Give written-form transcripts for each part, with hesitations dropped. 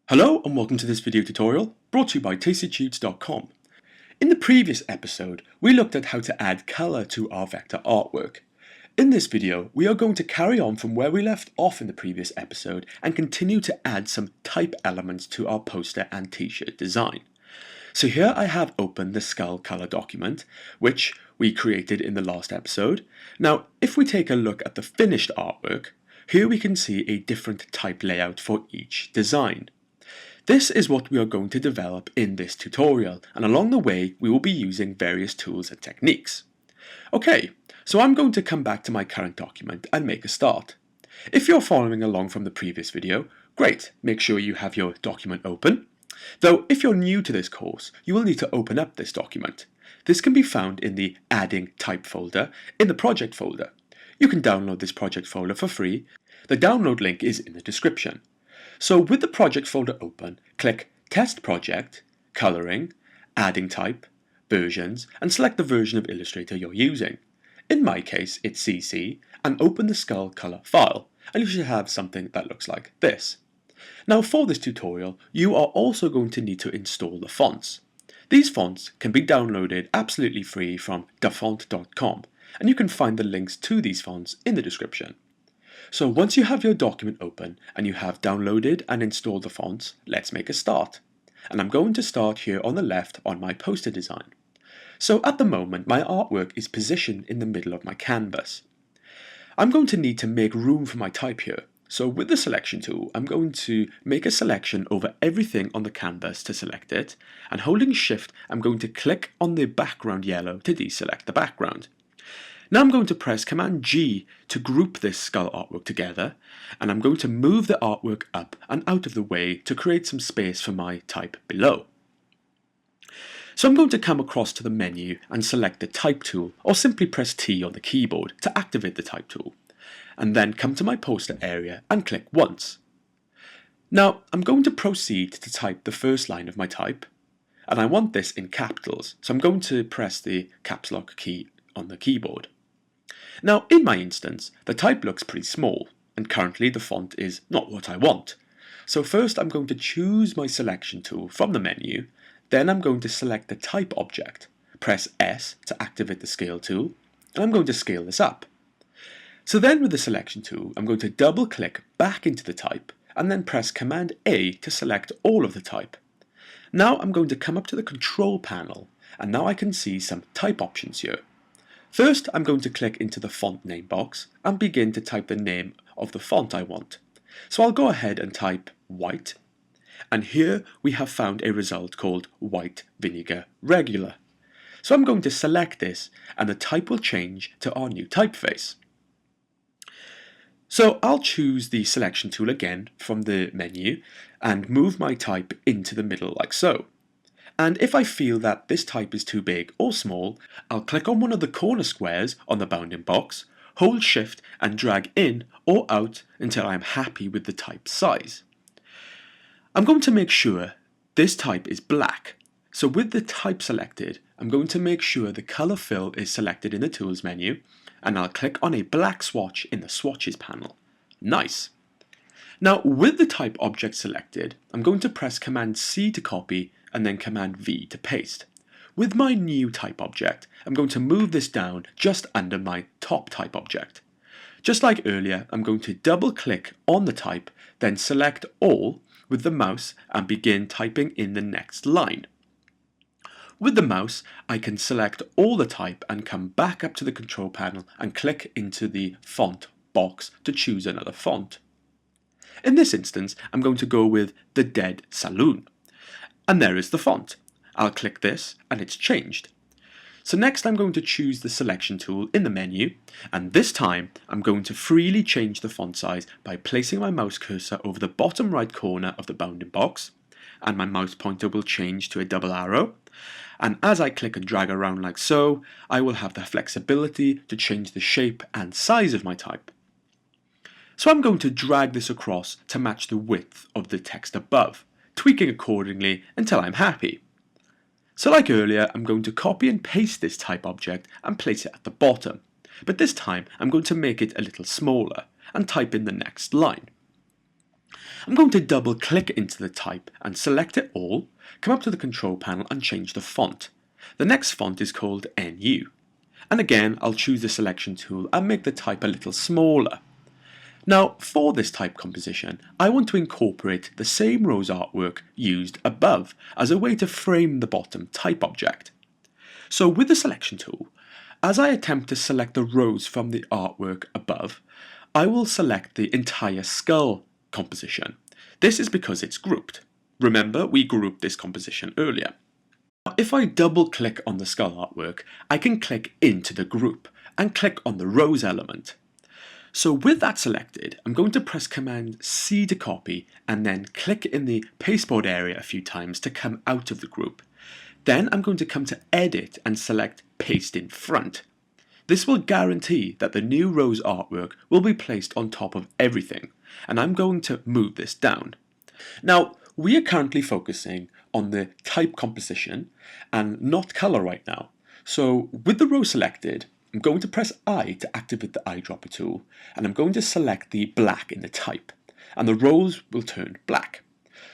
Hello and welcome to this video tutorial brought to you by tastycheats.com. In the previous episode, we looked at how to add colour to our vector artwork. In this video, we are going to carry on from where we left off in the previous episode and continue to add some type elements to our poster and t-shirt design. So here I have opened the skull colour document, which we created in the last episode. Now, if we take a look at the finished artwork, here we can see a different type layout for each design. This is what we are going to develop in this tutorial, and along the way we will be using various tools and techniques. Okay, so I'm going to come back to my current document and make a start. If you're following along from the previous video, great, make sure you have your document open. Though if you're new to this course, you will need to open up this document. This can be found in the Adding Type folder in the Project folder. You can download this project folder for free. The download link is in the description. So with the project folder open, click Test Project, Colouring, Adding Type, Versions, and select the version of Illustrator you're using. In my case, it's CC, and open the skull colour file, and you should have something that looks like this. Now for this tutorial, you are also going to need to install the fonts. These fonts can be downloaded absolutely free from dafont.com, and you can find the links to these fonts in the description. So once you have your document open and you have downloaded and installed the fonts, let's make a start. And I'm going to start here on the left on my poster design. So at the moment my artwork is positioned in the middle of my canvas. I'm going to need to make room for my type here. So with the selection tool, I'm going to make a selection over everything on the canvas to select it, and holding Shift, I'm going to click on the background yellow to deselect the background. Now I'm going to press Command G to group this skull artwork together, and I'm going to move the artwork up and out of the way to create some space for my type below. So I'm going to come across to the menu and select the Type tool, or simply press T on the keyboard to activate the Type tool, and then come to my poster area and click once. Now I'm going to proceed to type the first line of my type, and I want this in capitals, so I'm going to press the caps lock key on the keyboard. Now in my instance, the type looks pretty small, and currently the font is not what I want. So first I'm going to choose my selection tool from the menu, then I'm going to select the type object, press S to activate the scale tool, and I'm going to scale this up. So then with the selection tool, I'm going to double click back into the type, and then press Command A to select all of the type. Now I'm going to come up to the control panel, and now I can see some type options here. First, I'm going to click into the font name box and begin to type the name of the font I want. So I'll go ahead and type white, and here we have found a result called White Vinegar Regular. So I'm going to select this, and the type will change to our new typeface. So I'll choose the selection tool again from the menu and move my type into the middle like so. And if I feel that this type is too big or small, I'll click on one of the corner squares on the bounding box, hold Shift and drag in or out until I'm happy with the type size. I'm going to make sure this type is black. So with the type selected, I'm going to make sure the color fill is selected in the tools menu, and I'll click on a black swatch in the swatches panel. Nice. Now with the type object selected, I'm going to press Command C to copy and then Command V to paste. With my new type object, I'm going to move this down just under my top type object. Just like earlier, I'm going to double click on the type, then select all with the mouse and begin typing in the next line. With the mouse, I can select all the type and come back up to the control panel and click into the font box to choose another font. In this instance, I'm going to go with the Dead Saloon. And there is the font. I'll click this and it's changed. So next I'm going to choose the selection tool in the menu, and this time I'm going to freely change the font size by placing my mouse cursor over the bottom right corner of the bounding box, and my mouse pointer will change to a double arrow, and as I click and drag around like so, I will have the flexibility to change the shape and size of my type. So I'm going to drag this across to match the width of the text above, tweaking accordingly until I'm happy. So like earlier, I'm going to copy and paste this type object and place it at the bottom. but this time I'm going to make it a little smaller and type in the next line. I'm going to double click into the type and select it all, come up to the control panel and change the font. The next font is called NU. And again, I'll choose the selection tool and make the type a little smaller. Now, for this type composition, I want to incorporate the same rose artwork used above as a way to frame the bottom type object. So with the selection tool, as I attempt to select the rose from the artwork above, I will select the entire skull composition. This is because it's grouped. Remember, we grouped this composition earlier. If I double click on the skull artwork, I can click into the group and click on the rose element. So with that selected, I'm going to press Command C to copy and then click in the pasteboard area a few times to come out of the group. Then I'm going to come to Edit and select Paste in Front. This will guarantee that the new rose artwork will be placed on top of everything, and I'm going to move this down. Now, we are currently focusing on the type composition and not color right now. So with the rose selected, I'm going to press I to activate the eyedropper tool, and I'm going to select the black in the type, and the rose will turn black.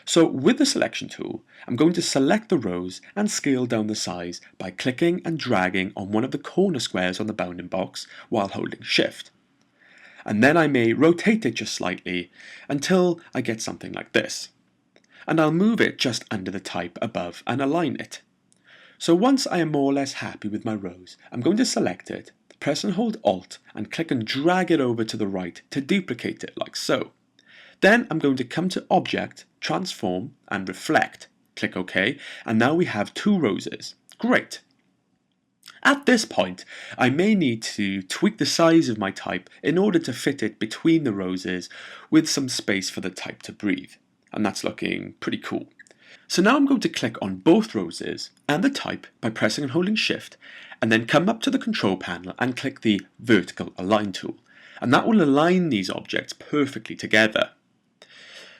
So with the selection tool, I'm going to select the rose and scale down the size by clicking and dragging on one of the corner squares on the bounding box while holding Shift. And then I may rotate it just slightly until I get something like this. And I'll move it just under the type above and align it. So once I am more or less happy with my rose, I'm going to select it, press and hold Alt and click and drag it over to the right to duplicate it like so. Then I'm going to come to Object, Transform and Reflect. Click OK, and now we have two roses. Great! At this point, I may need to tweak the size of my type in order to fit it between the roses with some space for the type to breathe. And that's looking pretty cool. So now I'm going to click on both roses and the type by pressing and holding Shift, and then come up to the control panel and click the Vertical Align tool. And that will align these objects perfectly together.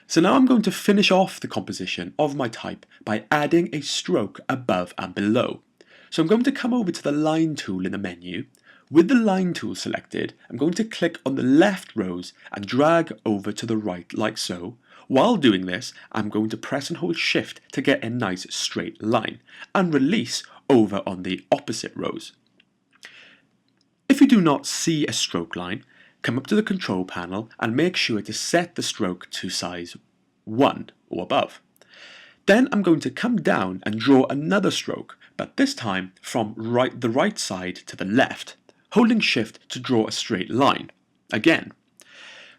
So now I'm going to finish off the composition of my type by adding a stroke above and below. So I'm going to come over to the Line tool in the menu. With the Line tool selected, I'm going to click on the left rose and drag over to the right like so. While doing this, I'm going to press and hold Shift to get a nice straight line and release over on the opposite rose. If you do not see a stroke line, come up to the control panel and make sure to set the stroke to size 1 or above. Then I'm going to come down and draw another stroke, but this time from the right side to the left, holding Shift to draw a straight line again.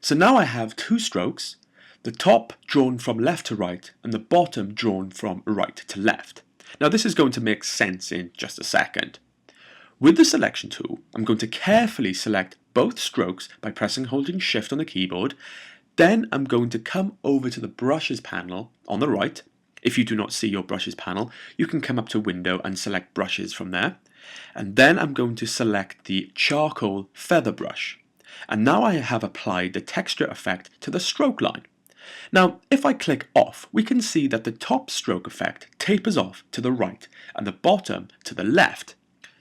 So now I have two strokes, the top drawn from left to right and the bottom drawn from right to left. Now this is going to make sense in just a second. With the selection tool, I'm going to carefully select both strokes by pressing and holding Shift on the keyboard. Then I'm going to come over to the brushes panel on the right. If you do not see your brushes panel, you can come up to Window and select brushes from there. And then I'm going to select the charcoal feather brush. And now I have applied the texture effect to the stroke line. Now, if I click off, we can see that the top stroke effect tapers off to the right and the bottom to the left.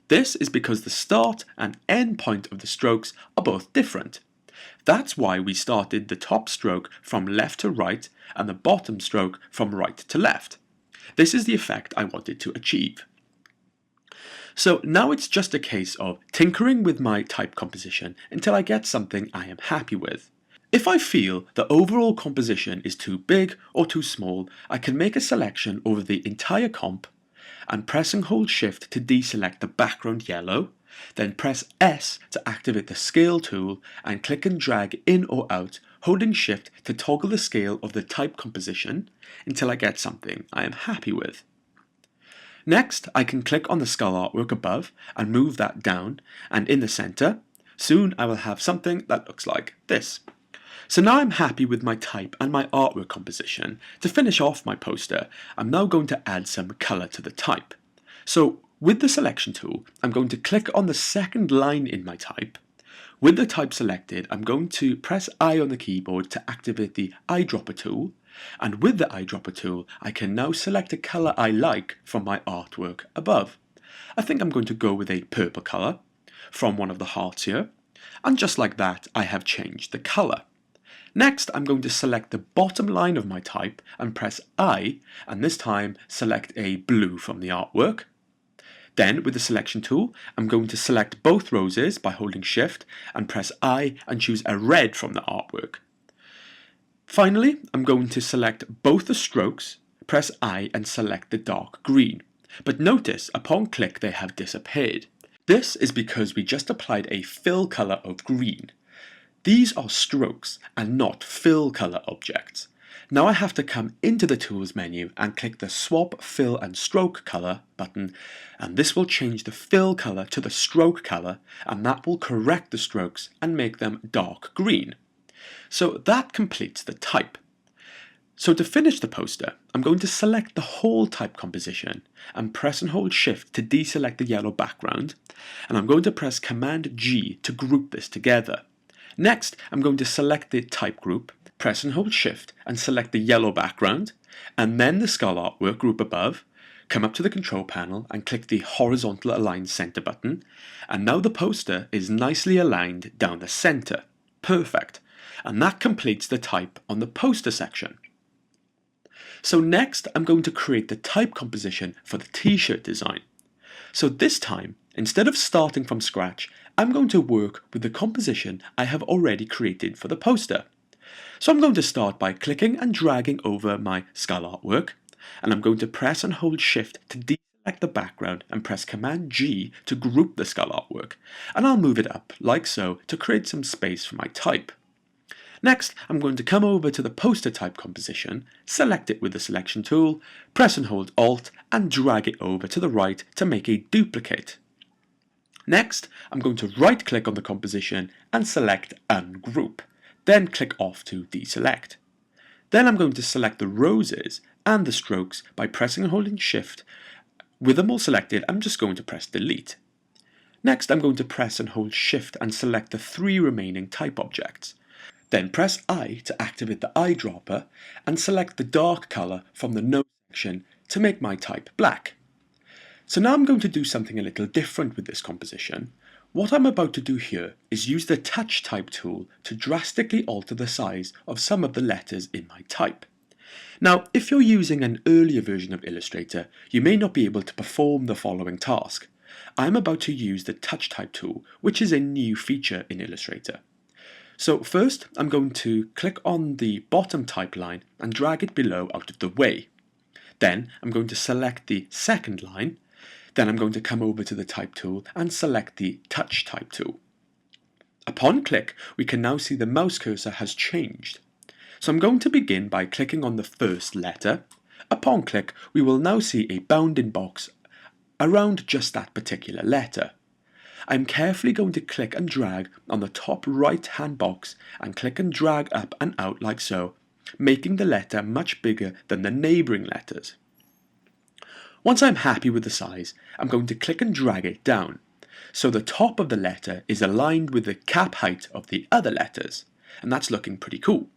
This is because the start and end point of the strokes are both different. That's why we started the top stroke from left to right and the bottom stroke from right to left. This is the effect I wanted to achieve. So now it's just a case of tinkering with my type composition until I get something I am happy with. If I feel the overall composition is too big or too small, I can make a selection over the entire comp and press and hold Shift to deselect the background yellow, then press S to activate the Scale tool and click and drag in or out, holding Shift to toggle the scale of the type composition until I get something I am happy with. Next, I can click on the skull artwork above and move that down, and in the center, soon I will have something that looks like this. So now I'm happy with my type and my artwork composition. To finish off my poster, I'm now going to add some color to the type. So with the selection tool, I'm going to click on the second line in my type. With the type selected, I'm going to press I on the keyboard to activate the Eyedropper tool. And with the Eyedropper tool, I can now select a color I like from my artwork above. I think I'm going to go with a purple color. from one of the hearts here, and just like that I have changed the colour. Next I'm going to select the bottom line of my type and press I, and this time select a blue from the artwork. Then with the selection tool I'm going to select both roses by holding Shift and press I and choose a red from the artwork. Finally I'm going to select both the strokes, press I and select the dark green. But notice upon click they have disappeared. This is because we just applied a fill colour of green. These are strokes and not fill colour objects. Now I have to come into the Tools menu and click the Swap Fill and Stroke Colour button, and this will change the fill colour to the stroke colour, and that will correct the strokes and make them dark green. So that completes the type. So to finish the poster, I'm going to select the whole type composition and press and hold Shift to deselect the yellow background, and I'm going to press Command G to group this together. Next, I'm going to select the type group, press and hold Shift and select the yellow background, and then the skull artwork group above. Come up to the control panel and click the horizontal align center button, and now the poster is nicely aligned down the center. Perfect. And that completes the type on the poster section. So next I'm going to create the type composition for the t-shirt design. So this time, instead of starting from scratch, I'm going to work with the composition I have already created for the poster. So I'm going to start by clicking and dragging over my skull artwork, and I'm going to press and hold Shift to deselect the background and press Command G to group the skull artwork, and I'll move it up like so to create some space for my type. Next, I'm going to come over to the poster type composition, select it with the selection tool, press and hold Alt and drag it over to the right to make a duplicate. Next, I'm going to right click on the composition and select Ungroup, then click off to deselect. Then I'm going to select the roses and the strokes by pressing and holding Shift. With them all selected, I'm just going to press Delete. Next, I'm going to press and hold Shift and select the 3 remaining type objects. Then press I to activate the eyedropper and select the dark colour from the nose section to make my type black. So now I'm going to do something a little different with this composition. What I'm about to do here is use the Touch Type tool to drastically alter the size of some of the letters in my type. Now, if you're using an earlier version of Illustrator, you may not be able to perform the following task. I'm about to use the Touch Type tool, which is a new feature in Illustrator. So first, I'm going to click on the bottom type line and drag it below out of the way. Then I'm going to select the second line. Then I'm going to come over to the Type tool and select the Touch Type tool. Upon click, we can now see the mouse cursor has changed. So I'm going to begin by clicking on the first letter. Upon click, we will now see a bounding box around just that particular letter. I'm carefully going to click and drag on the top right hand box and click and drag up and out like so, making the letter much bigger than the neighbouring letters. Once I'm happy with the size, I'm going to click and drag it down, so the top of the letter is aligned with the cap height of the other letters, and that's looking pretty cool.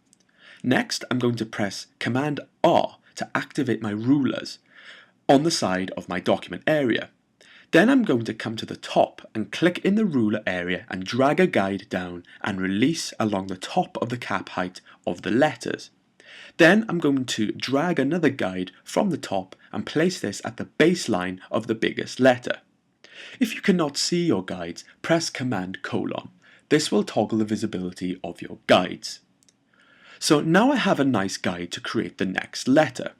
Next, I'm going to press Command R to activate my rulers on the side of my document area. Then I'm going to come to the top and click in the ruler area and drag a guide down and release along the top of the cap height of the letters. Then I'm going to drag another guide from the top and place this at the baseline of the biggest letter. If you cannot see your guides, press Command:. This will toggle the visibility of your guides. So now I have a nice guide to create the next letter.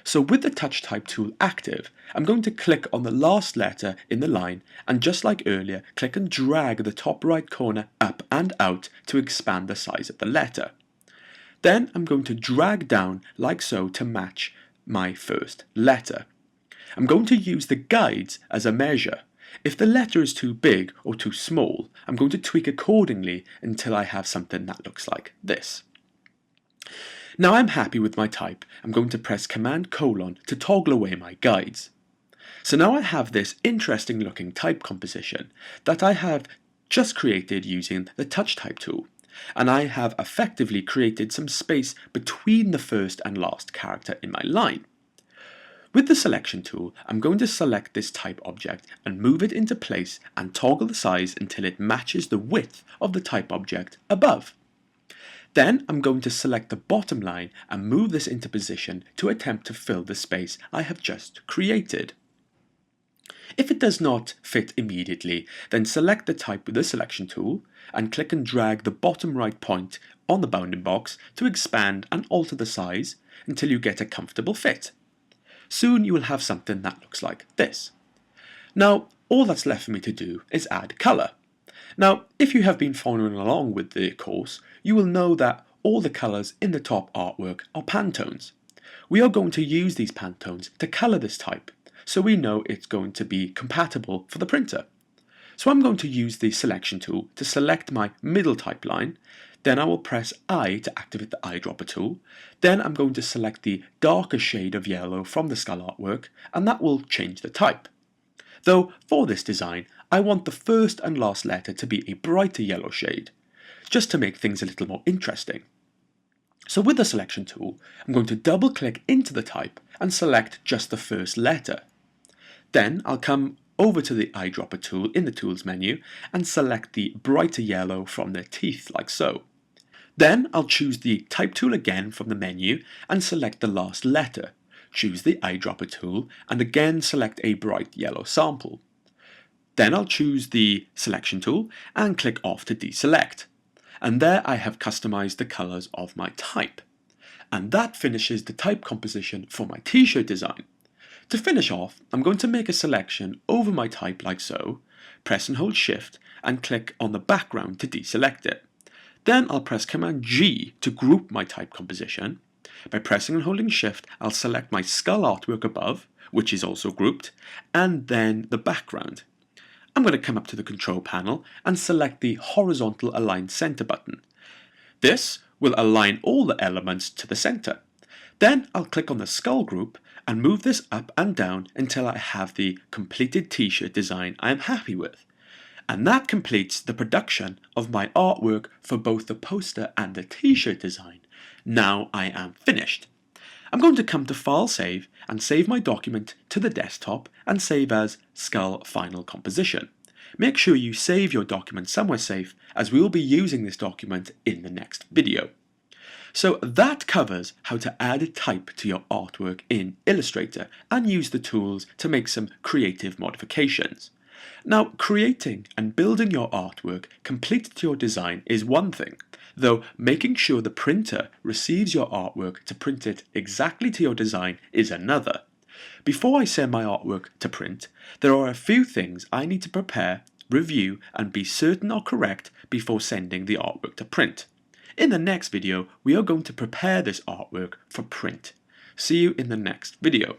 So with the Touch Type tool active, I'm going to click on the last letter in the line and just like earlier, click and drag the top right corner up and out to expand the size of the letter. Then I'm going to drag down like so to match my first letter. I'm going to use the guides as a measure. If the letter is too big or too small, I'm going to tweak accordingly until I have something that looks like this. Now I'm happy with my type. I'm going to press Command: to toggle away my guides. So now I have this interesting looking type composition that I have just created using the Touch Type tool. And I have effectively created some space between the first and last character in my line. With the selection tool, I'm going to select this type object and move it into place and toggle the size until it matches the width of the type object above. Then I'm going to select the bottom line and move this into position to attempt to fill the space I have just created. If it does not fit immediately, then select the type with the selection tool and click and drag the bottom right point on the bounding box to expand and alter the size until you get a comfortable fit. Soon you will have something that looks like this. Now, all that's left for me to do is add colour. Now, if you have been following along with the course, you will know that all the colours in the top artwork are Pantones. We are going to use these Pantones to colour this type, so we know it's going to be compatible for the printer. So I'm going to use the selection tool to select my middle type line, then I will press I to activate the eyedropper tool, then I'm going to select the darker shade of yellow from the skull artwork, and that will change the type. Though for this design, I want the first and last letter to be a brighter yellow shade, just to make things a little more interesting. So with the selection tool, I'm going to double click into the type and select just the first letter. Then I'll come over to the eyedropper tool in the tools menu and select the brighter yellow from the teeth like so. Then I'll choose the type tool again from the menu and select the last letter. Choose the eyedropper tool and again select a bright yellow sample. Then I'll choose the selection tool and click off to deselect. And there I have customized the colors of my type. And that finishes the type composition for my t-shirt design. To finish off, I'm going to make a selection over my type like so, press and hold Shift and click on the background to deselect it. Then I'll press Command G to group my type composition. By pressing and holding Shift, I'll select my skull artwork above, which is also grouped, and then the background. I'm going to come up to the control panel and select the horizontal align center button. This will align all the elements to the center. Then I'll click on the skull group and move this up and down until I have the completed t-shirt design I am happy with. And that completes the production of my artwork for both the poster and the t-shirt design. Now I am finished. I'm going to come to File Save and save my document to the desktop and save as Skull Final Composition. Make sure you save your document somewhere safe as we will be using this document in the next video. So that covers how to add type to your artwork in Illustrator and use the tools to make some creative modifications. Now, creating and building your artwork complete to your design is one thing, though making sure the printer receives your artwork to print it exactly to your design is another. Before I send my artwork to print, there are a few things I need to prepare, review, and be certain are correct before sending the artwork to print. In the next video, we are going to prepare this artwork for print. See you in the next video.